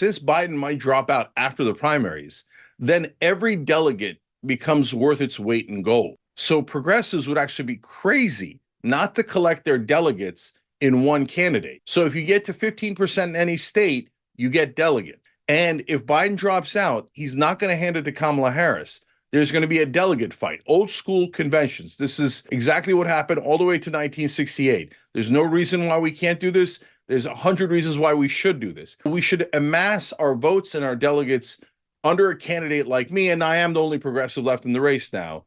since Biden might drop out after the primaries, then every delegate becomes worth its weight in gold. So progressives would actually be crazy not to collect their delegates in one candidate. So if you get to 15% in any state, you get delegates. And if Biden drops out, he's not going to hand it to Kamala Harris. There's going to be a delegate fight, old school conventions. This is exactly what happened all the way to 1968. There's no reason why we can't do this. There's 100 reasons why we should do this. We should amass our votes and our delegates under a candidate like me, and I am the only progressive left in the race now.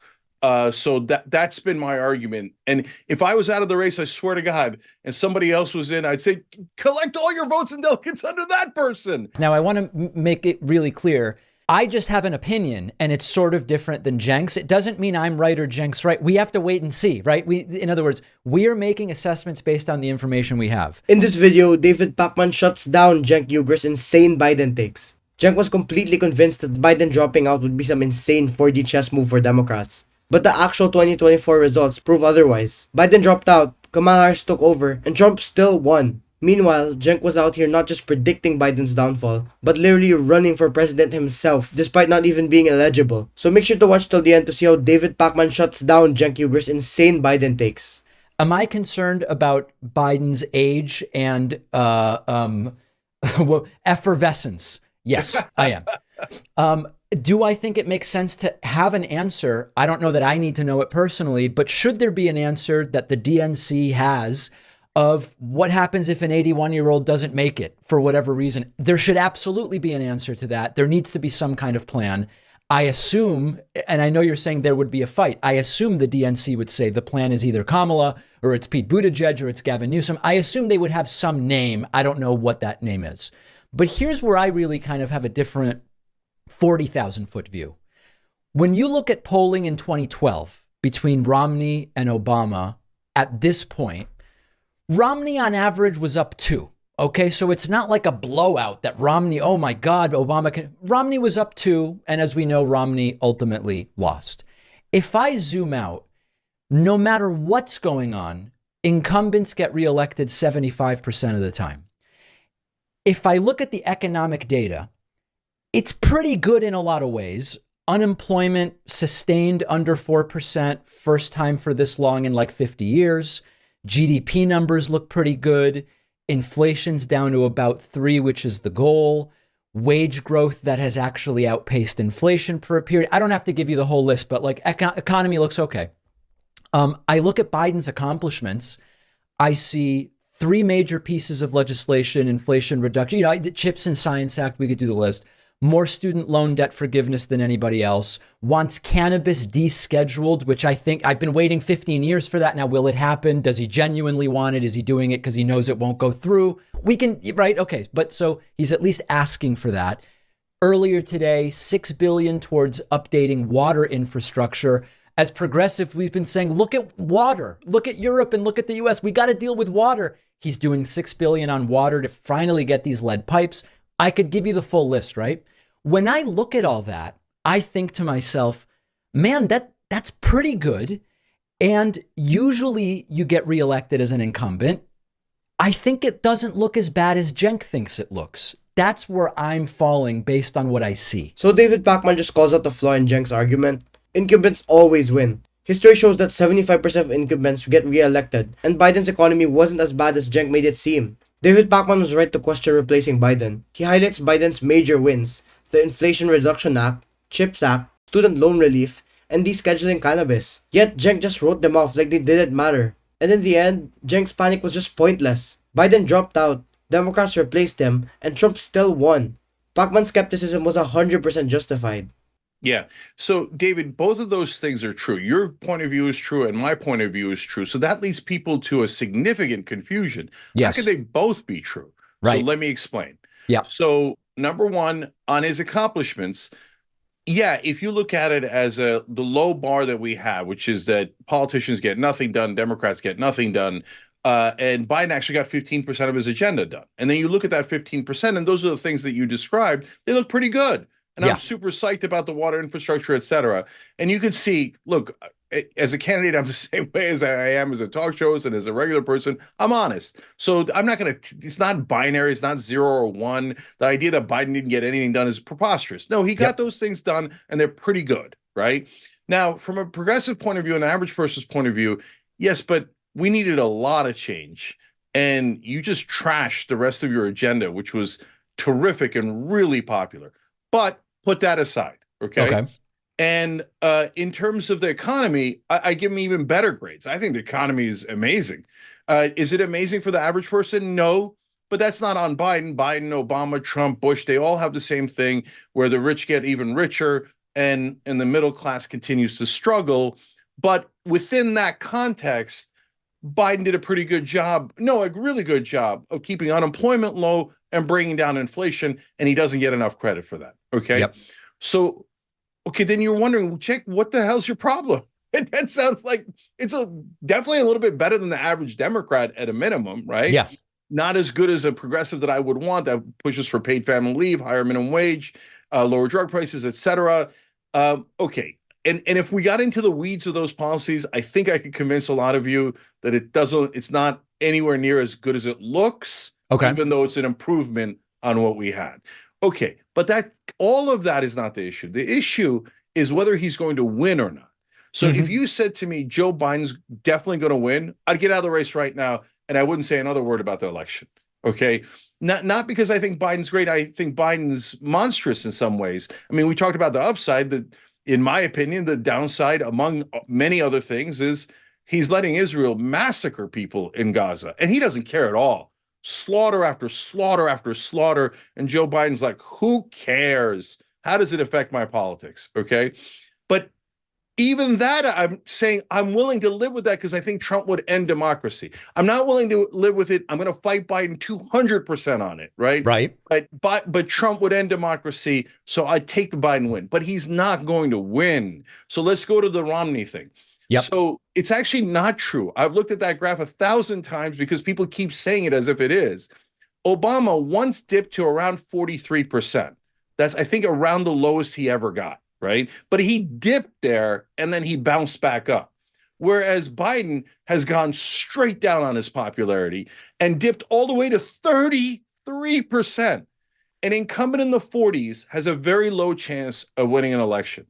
So that's been my argument. And if I was out of the race, I swear to God, and somebody else was in, I'd say, collect all your votes and delegates under that person. Now, I want to make it really clear. I just have an opinion, and it's sort of different than Cenk's. It doesn't mean I'm right or Cenk's right. We have to wait and see, right? In other words, we are making assessments based on the information we have. In this video, David Pakman shuts down Cenk Uygur's insane Biden takes. Cenk was completely convinced that Biden dropping out would be some insane 4D chess move for Democrats. But the actual 2024 results prove otherwise. Biden dropped out, Kamala Harris took over, and Trump still won. Meanwhile, Cenk was out here not just predicting Biden's downfall, but literally running for president himself, despite not even being eligible. So make sure to watch till the end to see how David Pakman shuts down Cenk Uygur's insane Biden takes. Am I concerned about Biden's age and effervescence? Yes, I am. Do I think it makes sense to have an answer? I don't know that I need to know it personally, but should there be an answer that the DNC has of what happens if an 81-year-old doesn't make it for whatever reason? There should absolutely be an answer to that. There needs to be some kind of plan. I assume, and I know you're saying there would be a fight, I assume the DNC would say the plan is either Kamala or it's Pete Buttigieg or it's Gavin Newsom. I assume they would have some name. I don't know what that name is. But here's where I really kind of have a different 40,000 foot view. When you look at polling in 2012 between Romney and Obama, at this point, Romney on average was up 2. Okay, so it's not like a blowout that Romney, oh my God, Obama can. Romney was up 2. And as we know, Romney ultimately lost. If I zoom out, no matter what's going on, incumbents get reelected 75% of the time. If I look at the economic data, it's pretty good in a lot of ways. Unemployment sustained under 4%, first time for this long in like 50 years. GDP numbers look pretty good. Inflation's down to about 3, which is the goal. Wage growth that has actually outpaced inflation for a period. I don't have to give you the whole list, but like economy looks okay. I look at Biden's accomplishments. I see 3 major pieces of legislation, inflation reduction, the CHIPS and Science Act, we could do the list. More student loan debt forgiveness than anybody else, wants cannabis descheduled, which I think I've been waiting 15 years for that. Now, will it happen? Does he genuinely want it? Is he doing it because he knows it won't go through? We can, right? Okay. But so he's at least asking for that. Earlier today, $6 billion towards updating water infrastructure. As progressive, we've been saying, look at water, look at Europe and look at the US. We got to deal with water. He's doing $6 billion on water to finally get these lead pipes. I could give you the full list, right? When I look at all that, I think to myself, man, that's pretty good. And usually you get reelected as an incumbent. I think it doesn't look as bad as Cenk thinks it looks. That's where I'm falling based on what I see. So David Pakman just calls out the flaw in Cenk's argument. Incumbents always win. History shows that 75% of incumbents get re-elected, and Biden's economy wasn't as bad as Cenk made it seem. David Pakman was right to question replacing Biden. He highlights Biden's major wins: the Inflation Reduction Act, CHIPS Act, student loan relief, and descheduling cannabis. Yet Cenk just wrote them off like they didn't matter. And in the end, Cenk's panic was just pointless. Biden dropped out, Democrats replaced him, and Trump still won. Pakman's skepticism was 100% justified. Yeah. So, David, both of those things are true. Your point of view is true, and my point of view is true. So that leads people to a significant confusion. Yes. How could they both be true? Right. So let me explain. Yeah. So, number one, on his accomplishments, yeah, if you look at it as the low bar that we have, which is that politicians get nothing done, Democrats get nothing done, and Biden actually got 15% of his agenda done. And then you look at that 15%, and those are the things that you described, they look pretty good. And I'm super psyched about the water infrastructure, et cetera. And you could see, look, as a candidate, I'm the same way as I am as a talk show host and as a regular person. I'm honest. So I'm not going to, it's not binary. It's not 0 or 1. The idea that Biden didn't get anything done is preposterous. No, he got those things done and they're pretty good, right? Now, from a progressive point of view, an average person's point of view, yes, but we needed a lot of change. And you just trashed the rest of your agenda, which was terrific and really popular. But put that aside, okay? And in terms of the economy, I give them even better grades. I think the economy is amazing. Is it amazing for the average person? No, but that's not on Biden. Biden, Obama, Trump, Bush, they all have the same thing where the rich get even richer and the middle class continues to struggle. But within that context, Biden did a pretty good job, no, a really good job of keeping unemployment low and bringing down inflation, and he doesn't get enough credit for that, okay? So, okay, then you're wondering, Cenk, what the hell's your problem? That sounds like it's definitely a little bit better than the average Democrat at a minimum, right? Yeah. Not as good as a progressive that I would want that pushes for paid family leave, higher minimum wage, lower drug prices, et cetera. Okay. And if we got into the weeds of those policies, I think I could convince a lot of you that it's not anywhere near as good as it looks, even though it's an improvement on what we had. Okay, but all of that is not the issue. The issue is whether he's going to win or not. So if you said to me, Joe Biden's definitely going to win, I'd get out of the race right now, and I wouldn't say another word about the election. Okay, not because I think Biden's great. I think Biden's monstrous in some ways. I mean, we talked about the upside. That, in my opinion, the downside, among many other things, is he's letting Israel massacre people in Gaza, and he doesn't care at all. Slaughter after slaughter after slaughter. And Joe Biden's like, who cares? How does it affect my politics? Okay. But even that, I'm saying I'm willing to live with that because I think Trump would end democracy. I'm not willing to live with it. I'm going to fight Biden 200% on it. Right. Right. But Trump would end democracy. So I take the Biden win, but he's not going to win. So let's go to the Romney thing. So it's actually not true. I've looked at that graph 1,000 times because people keep saying it as if it is. Obama once dipped to around 43%. That's, I think, around the lowest he ever got, right? But he dipped there and then he bounced back up. Whereas Biden has gone straight down on his popularity and dipped all the way to 33%. An incumbent in the 40s has a very low chance of winning an election.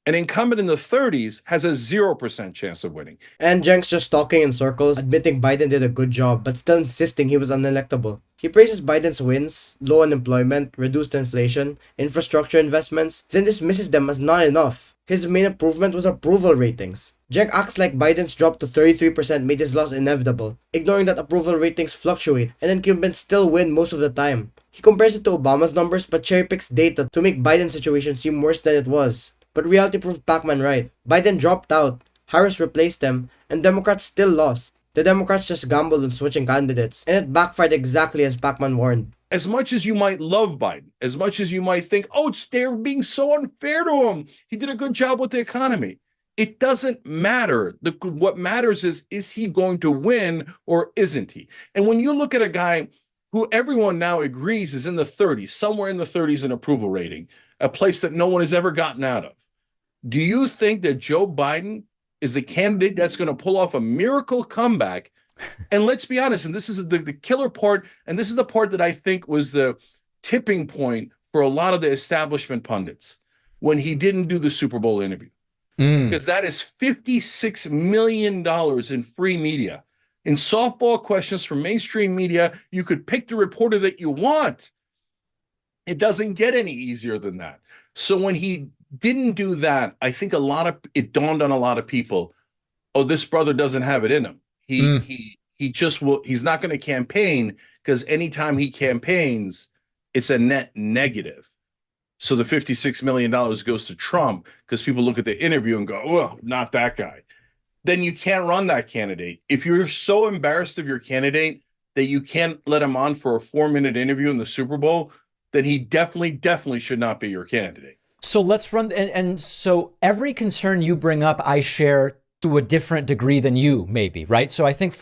An incumbent in the 30s has a 0% chance of winning. And Cenk's just talking in circles, admitting Biden did a good job, but still insisting he was unelectable. He praises Biden's wins, low unemployment, reduced inflation, infrastructure investments, then dismisses them as not enough. His main improvement was approval ratings. Cenk acts like Biden's drop to 33% made his loss inevitable, ignoring that approval ratings fluctuate and incumbents still win most of the time. He compares it to Obama's numbers but cherry-picks data to make Biden's situation seem worse than it was. But reality proved Pakman right. Biden dropped out, Harris replaced him, and Democrats still lost. The Democrats just gambled on switching candidates, and it backfired exactly as Pakman warned. As much as you might love Biden, as much as you might think, oh, they're being so unfair to him, he did a good job with the economy. It doesn't matter. What matters is he going to win or isn't he? And when you look at a guy who everyone now agrees is in the 30s, somewhere in the 30s in approval rating, a place that no one has ever gotten out of, do you think that Joe Biden is the candidate that's going to pull off a miracle comeback? And let's be honest, and this is the killer part, and this is the part that I think was the tipping point for a lot of the establishment pundits when he didn't do the Super Bowl interview. Because that is $56 million in free media. In softball questions from mainstream media, you could pick the reporter that you want. It doesn't get any easier than that. So when he didn't do that, I think it dawned on a lot of people, oh, this brother doesn't have it in him. He just will. He's not going to campaign because anytime he campaigns, it's a net negative. So the $56 million goes to Trump because people look at the interview and go, oh, not that guy. Then you can't run that candidate. If you're so embarrassed of your candidate that you can't let him on for a 4-minute interview in the Super Bowl, then he definitely should not be your candidate. So let's run. And so every concern you bring up, I share to a different degree than you, maybe, right? So I think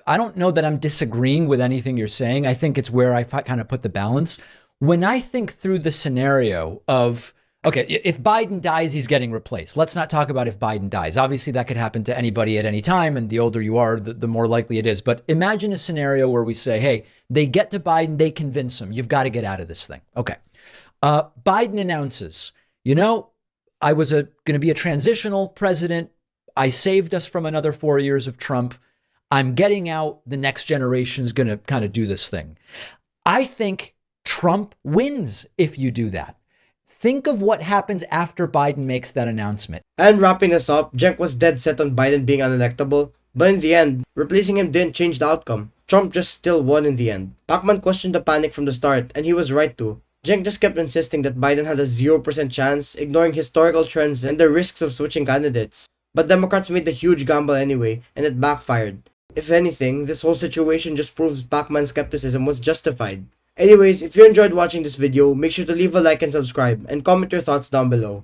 I don't know that I'm disagreeing with anything you're saying. I think it's where I kind of put the balance. When I think through the scenario of Okay, if Biden dies, he's getting replaced. Let's not talk about if Biden dies. Obviously, that could happen to anybody at any time, and the older you are, the more likely it is. But imagine a scenario where we say, hey, they get to Biden, they convince him, you've got to get out of this thing. Okay. Biden announces, I was going to be a transitional president. I saved us from another 4 years of Trump. I'm getting out. The next generation is going to kind of do this thing. I think Trump wins if you do that. Think of what happens after Biden makes that announcement. And wrapping us up, Cenk was dead set on Biden being unelectable, but in the end, replacing him didn't change the outcome. Trump just still won in the end. Pakman questioned the panic from the start, and he was right to. Cenk just kept insisting that Biden had a 0% chance, ignoring historical trends and the risks of switching candidates. But Democrats made the huge gamble anyway, and it backfired. If anything, this whole situation just proves Pakman's skepticism was justified. Anyways, if you enjoyed watching this video, make sure to leave a like and subscribe, and comment your thoughts down below.